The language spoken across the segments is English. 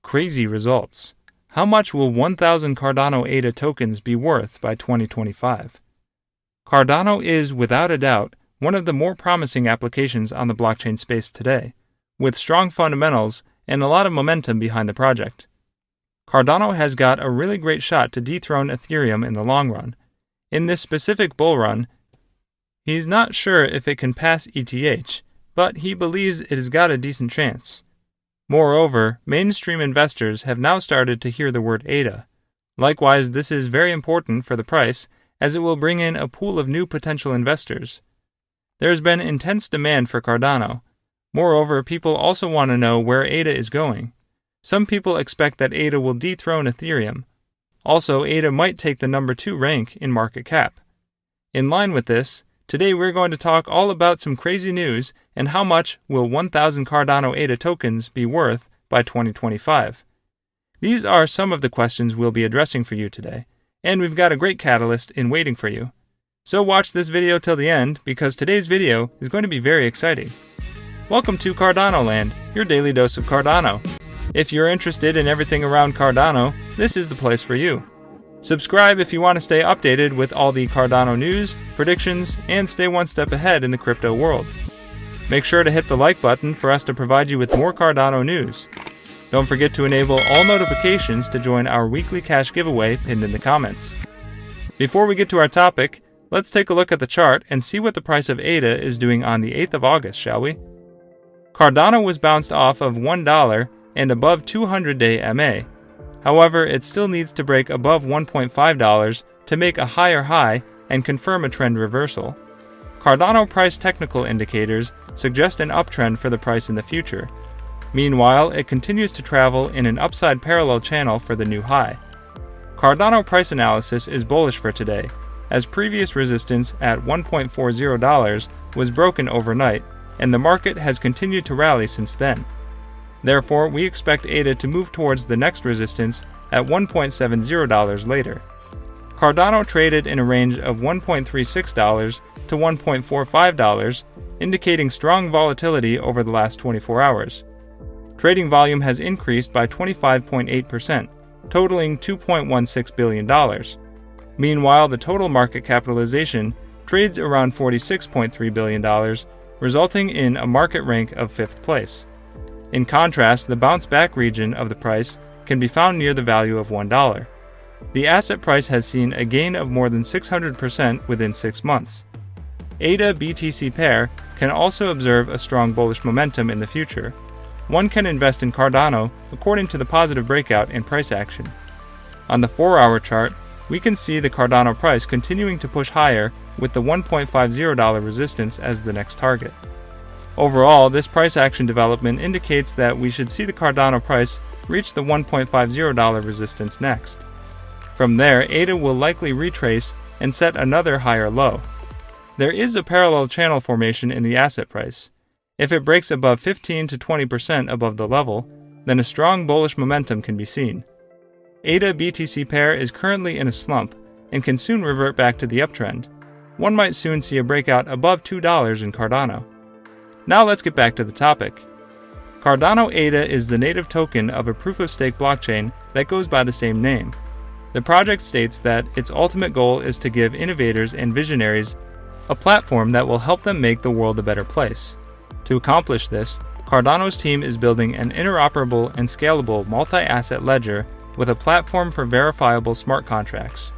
crazy results. How much will 1,000 Cardano ADA tokens be worth by 2025? Cardano is, without a doubt, one of the more promising applications on the blockchain space today, with strong fundamentals and a lot of momentum behind the project. Cardano has got a really great shot to dethrone Ethereum in the long run. In this specific bull run, he's not sure if it can pass ETH, but he believes it has got a decent chance. Moreover, mainstream investors have now started to hear the word ADA. Likewise, this is very important for the price, as it will bring in a pool of new potential investors. There has been intense demand for Cardano. Moreover, people also want to know where ADA is going. Some people expect that ADA will dethrone Ethereum. Also, ADA might take the number 2 rank in market cap. In line with this, today we're going to talk all about some crazy news and how much will 1,000 Cardano ADA tokens be worth by 2025. These are some of the questions we'll be addressing for you today, and we've got a great catalyst in waiting for you. So watch this video till the end, because today's video is going to be very exciting. Welcome to Cardano Land, your daily dose of Cardano. If you're interested in everything around Cardano, this is the place for you. Subscribe if you want to stay updated with all the Cardano news, predictions, and stay one step ahead in the crypto world. Make sure to hit the like button for us to provide you with more Cardano news. Don't forget to enable all notifications to join our weekly cash giveaway pinned in the comments. Before we get to our topic, let's take a look at the chart and see what the price of ADA is doing on the 8th of August, shall we? Cardano was bounced off of $1 and above 200-day MA. However, it still needs to break above $1.5 to make a higher high and confirm a trend reversal. Cardano price technical indicators suggest an uptrend for the price in the future. Meanwhile, it continues to travel in an upside parallel channel for the new high. Cardano price analysis is bullish for today, as previous resistance at $1.40 was broken overnight, and the market has continued to rally since then. Therefore, we expect ADA to move towards the next resistance at $1.70 later. Cardano traded in a range of $1.36 to $1.45, indicating strong volatility over the last 24 hours. Trading volume has increased by 25.8%, totaling $2.16 billion. Meanwhile, the total market capitalization trades around $46.3 billion, resulting in a market rank of 5th place. In contrast, the bounce-back region of the price can be found near the value of $1. The asset price has seen a gain of more than 600% within 6 months. ADA-BTC pair can also observe a strong bullish momentum in the future. One can invest in Cardano according to the positive breakout and price action. On the 4-hour chart, we can see the Cardano price continuing to push higher with the $1.50 resistance as the next target. Overall, this price action development indicates that we should see the Cardano price reach the $1.50 resistance next. From there, ADA will likely retrace and set another higher low. There is a parallel channel formation in the asset price. If it breaks above 15 to 20% above the level, then a strong bullish momentum can be seen. ADA-BTC pair is currently in a slump and can soon revert back to the uptrend. One might soon see a breakout above $2 in Cardano. Now let's get back to the topic. Cardano ADA is the native token of a proof-of-stake blockchain that goes by the same name. The project states that its ultimate goal is to give innovators and visionaries a platform that will help them make the world a better place. To accomplish this, Cardano's team is building an interoperable and scalable multi-asset ledger with a platform for verifiable smart contracts.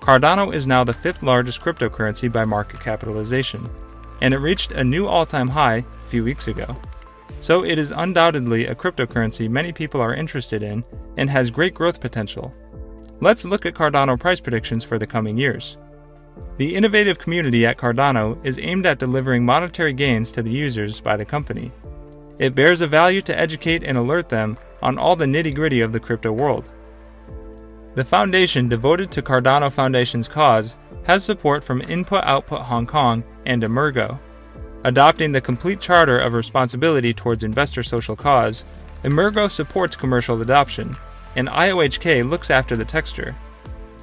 Cardano is now the 5th largest cryptocurrency by market capitalization, and it reached a new all-time high a few weeks ago. So it is undoubtedly a cryptocurrency many people are interested in and has great growth potential. Let's look at Cardano price predictions for the coming years. The innovative community at Cardano is aimed at delivering monetary gains to the users by the company. It bears a value to educate and alert them on all the nitty-gritty of the crypto world. The foundation devoted to Cardano Foundation's cause has support from Input Output Hong Kong and Emergo. Adopting the complete charter of responsibility towards investor social cause, Emergo supports commercial adoption, and IOHK looks after the texture.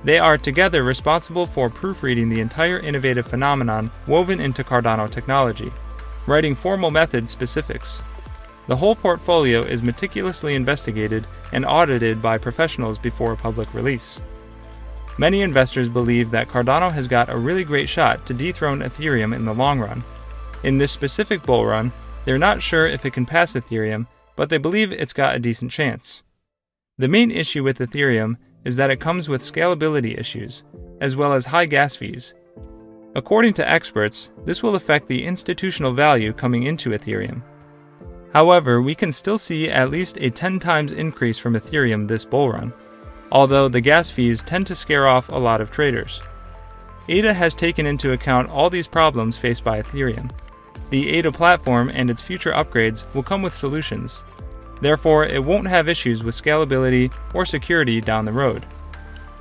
They are together responsible for proofreading the entire innovative phenomenon woven into Cardano technology, writing formal method specifics. The whole portfolio is meticulously investigated and audited by professionals before public release. Many investors believe that Cardano has got a really great shot to dethrone Ethereum in the long run. In this specific bull run, they're not sure if it can pass Ethereum, but they believe it's got a decent chance. The main issue with Ethereum is that it comes with scalability issues, as well as high gas fees. According to experts, this will affect the institutional value coming into Ethereum. However, we can still see at least a 10 times increase from Ethereum this bull run, although the gas fees tend to scare off a lot of traders. ADA has taken into account all these problems faced by Ethereum. The ADA platform and its future upgrades will come with solutions. Therefore, it won't have issues with scalability or security down the road.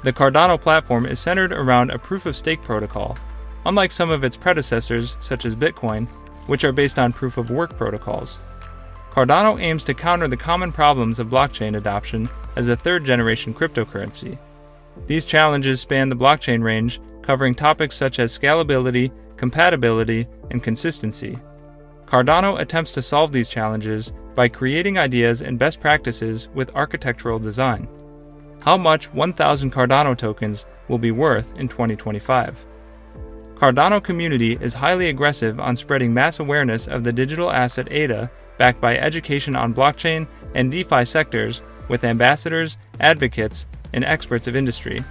The Cardano platform is centered around a proof-of-stake protocol, unlike some of its predecessors such as Bitcoin, which are based on proof-of-work protocols. Cardano aims to counter the common problems of blockchain adoption as a third-generation cryptocurrency. These challenges span the blockchain range, covering topics such as scalability, compatibility, and consistency. Cardano attempts to solve these challenges by creating ideas and best practices with architectural design. How much 1,000 Cardano tokens will be worth in 2025? Cardano community is highly aggressive on spreading mass awareness of the digital asset ADA, backed by education on blockchain and DeFi sectors with ambassadors, advocates, and experts of industry.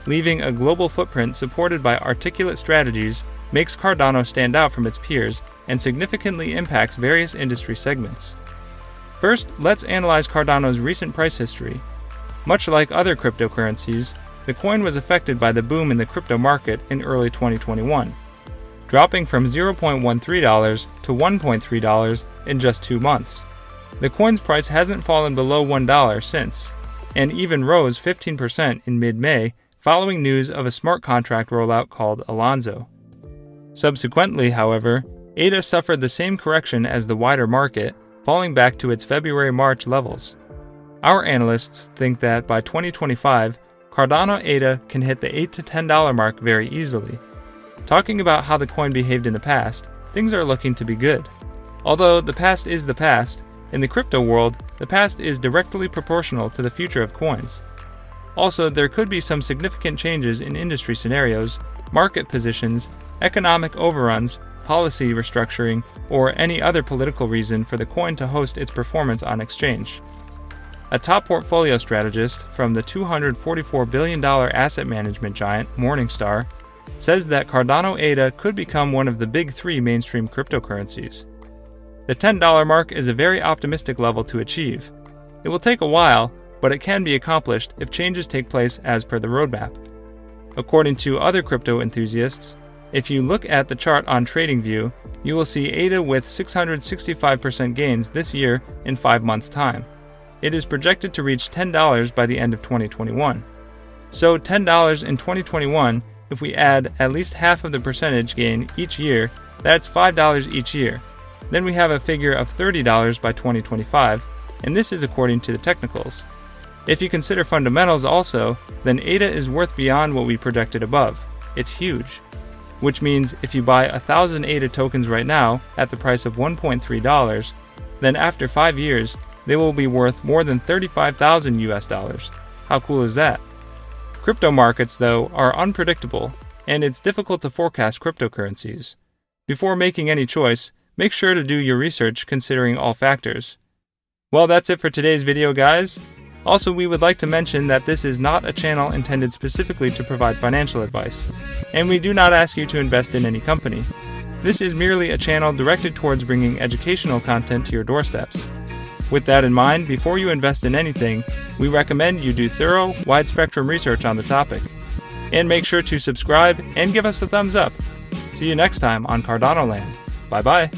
Leaving a global footprint supported by articulate strategies makes Cardano stand out from its peers and significantly impacts various industry segments. First, let's analyze Cardano's recent price history. Much like other cryptocurrencies, the coin was affected by the boom in the crypto market in early 2021, dropping from $0.13 to $1.3 in just 2 months. The coin's price hasn't fallen below $1 since, and even rose 15% in mid-May following news of a smart contract rollout called Alonzo. Subsequently, however, ADA suffered the same correction as the wider market, falling back to its February-March levels. Our analysts think that by 2025, Cardano ADA can hit the $8 to $10 mark very easily. Talking about how the coin behaved in the past, things are looking to be good. Although the past is the past, in the crypto world, the past is directly proportional to the future of coins. Also, there could be some significant changes in industry scenarios, market positions, economic overruns, policy restructuring, or any other political reason for the coin to host its performance on exchange. A top portfolio strategist from the $244 billion asset management giant Morningstar says that Cardano ADA could become one of the big 3 mainstream cryptocurrencies. The $10 mark is a very optimistic level to achieve. It will take a while, but it can be accomplished if changes take place as per the roadmap. According to other crypto enthusiasts, if you look at the chart on TradingView, you will see ADA with 665% gains this year in 5 months' time. It is projected to reach $10 by the end of 2021. So $10 in 2021, if we add at least half of the percentage gain each year, that's $5 each year. Then we have a figure of $30 by 2025, and this is according to the technicals. If you consider fundamentals also, then ADA is worth beyond what we projected above. It's huge. Which means if you buy 1,000 ADA tokens right now at the price of $1.3, then after 5 years, they will be worth more than $35,000. How cool is that? Crypto markets, though, are unpredictable, and it's difficult to forecast cryptocurrencies. Before making any choice, make sure to do your research considering all factors. Well, that's it for today's video, guys. Also, we would like to mention that this is not a channel intended specifically to provide financial advice, and we do not ask you to invest in any company. This is merely a channel directed towards bringing educational content to your doorsteps. With that in mind, before you invest in anything, we recommend you do thorough, wide-spectrum research on the topic. And make sure to subscribe and give us a thumbs up. See you next time on Cardano Land. Bye-bye.